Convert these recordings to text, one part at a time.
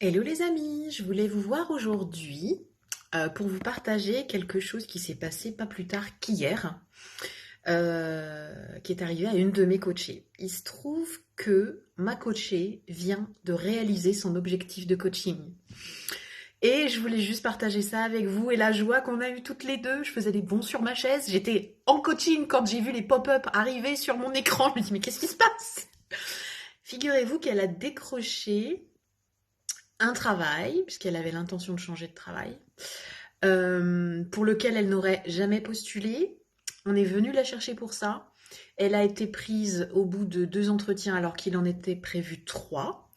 Hello les amis, je voulais vous voir aujourd'hui pour vous partager quelque chose qui s'est passé pas plus tard qu'hier, qui est arrivé à une de mes coachées. Il se trouve que ma coachée vient de réaliser son objectif de coaching. Et je voulais juste partager ça avec vous et la joie qu'on a eue toutes les deux. Je faisais des bonds sur ma chaise, j'étais en coaching quand j'ai vu les pop-up arriver sur mon écran. Je me dis mais qu'est-ce qui se passe? Figurez-vous qu'elle a décroché un travail, puisqu'elle avait l'intention de changer de travail, pour lequel elle n'aurait jamais postulé. On est venu la chercher pour ça. Elle a été prise au bout de 2 entretiens alors qu'il en était prévu 3.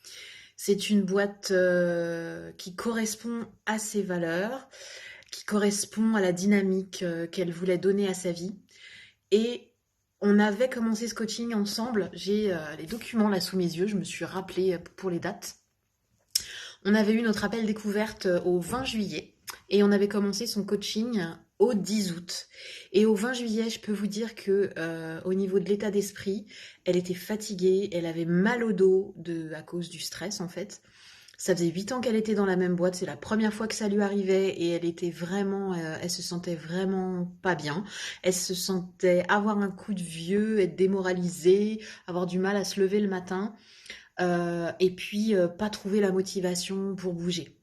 C'est une boîte qui correspond à ses valeurs, qui correspond à la dynamique qu'elle voulait donner à sa vie. Et on avait commencé ce coaching ensemble. J'ai les documents là sous mes yeux. Je me suis rappelée pour les dates. On avait eu notre appel découverte au 20 juillet et on avait commencé son coaching au 10 août. Et au 20 juillet, je peux vous dire que au niveau de l'état d'esprit, elle était fatiguée, elle avait mal au dos à cause du stress en fait. Ça faisait 8 ans qu'elle était dans la même boîte, c'est la première fois que ça lui arrivait et elle était vraiment, elle se sentait vraiment pas bien. Elle se sentait avoir un coup de vieux, être démoralisée, avoir du mal à se lever le matin. Et puis pas trouver la motivation pour bouger.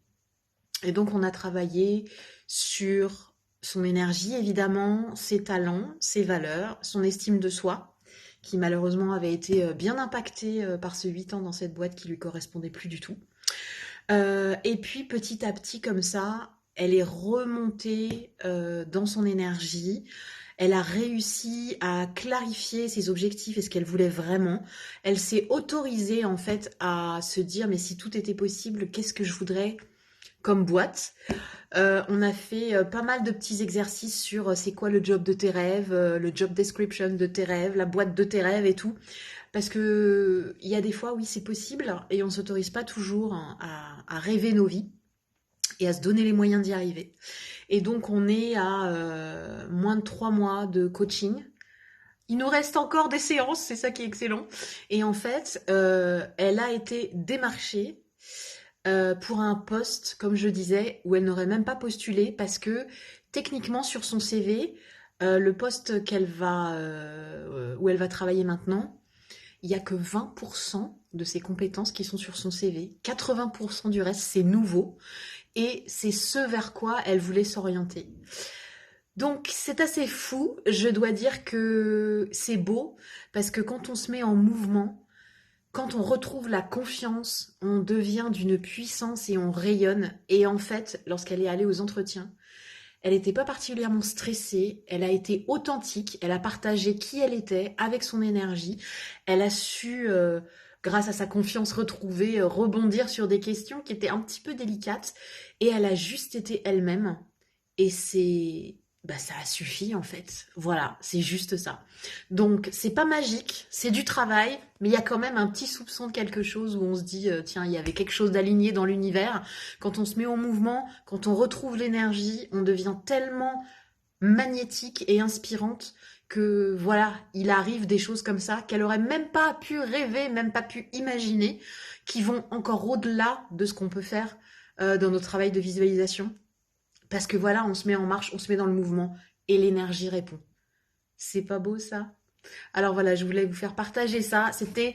Et donc on a travaillé sur son énergie évidemment, ses talents, ses valeurs, son estime de soi, qui malheureusement avait été bien impactée par ce 8 ans dans cette boîte qui lui correspondait plus du tout. Et puis petit à petit comme ça, elle est remontée dans son énergie. Elle a réussi à clarifier ses objectifs et ce qu'elle voulait vraiment. Elle s'est autorisée en fait à se dire mais si tout était possible, qu'est-ce que je voudrais comme boîte? On a fait pas mal de petits exercices sur c'est quoi le job de tes rêves, le job description de tes rêves, la boîte de tes rêves et tout. Parce que il y a des fois, oui, c'est possible et on s'autorise pas toujours à rêver nos vies et à se donner les moyens d'y arriver. Et donc, on est à moins de 3 mois de coaching. Il nous reste encore des séances, c'est ça qui est excellent. Et en fait, elle a été démarchée pour un poste, comme je disais, où elle n'aurait même pas postulé parce que techniquement sur son CV, le poste où elle va travailler maintenant, il n'y a que 20% de ses compétences qui sont sur son CV. 80% du reste, c'est nouveau. Et c'est ce vers quoi elle voulait s'orienter. Donc c'est assez fou, je dois dire que c'est beau, parce que quand on se met en mouvement, quand on retrouve la confiance, on devient d'une puissance et on rayonne. Et en fait, lorsqu'elle est allée aux entretiens, elle n'était pas particulièrement stressée, elle a été authentique, elle a partagé qui elle était avec son énergie, elle a su, grâce à sa confiance retrouvée, rebondir sur des questions qui étaient un petit peu délicates, et elle a juste été elle-même, et ça a suffi en fait. Voilà, c'est juste ça. Donc c'est pas magique, c'est du travail, mais il y a quand même un petit soupçon de quelque chose où on se dit tiens, il y avait quelque chose d'aligné dans l'univers. Quand on se met en mouvement, quand on retrouve l'énergie, on devient tellement magnétique et inspirante que voilà, il arrive des choses comme ça qu'elle aurait même pas pu rêver, même pas pu imaginer, qui vont encore au-delà de ce qu'on peut faire dans notre travail de visualisation. Parce que voilà, on se met en marche, on se met dans le mouvement et l'énergie répond. C'est pas beau ça? Alors voilà, je voulais vous faire partager ça. C'était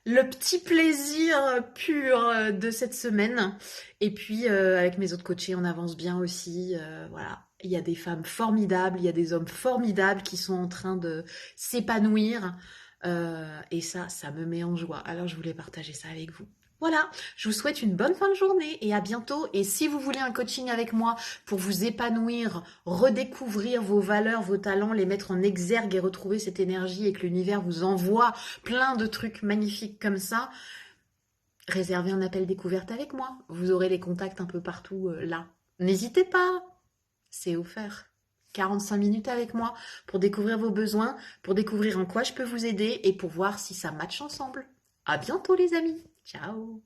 le petit plaisir pur de cette semaine. Et puis avec mes autres coachés, on avance bien aussi. Voilà, il y a des femmes formidables, il y a des hommes formidables qui sont en train de s'épanouir. Et ça me met en joie. Alors je voulais partager ça avec vous. Voilà, je vous souhaite une bonne fin de journée et à bientôt. Et si vous voulez un coaching avec moi pour vous épanouir, redécouvrir vos valeurs, vos talents, les mettre en exergue et retrouver cette énergie et que l'univers vous envoie plein de trucs magnifiques comme ça, réservez un appel découverte avec moi. Vous aurez les contacts un peu partout là. N'hésitez pas, c'est offert. 45 minutes avec moi pour découvrir vos besoins, pour découvrir en quoi je peux vous aider et pour voir si ça matche ensemble. À bientôt les amis. Ciao.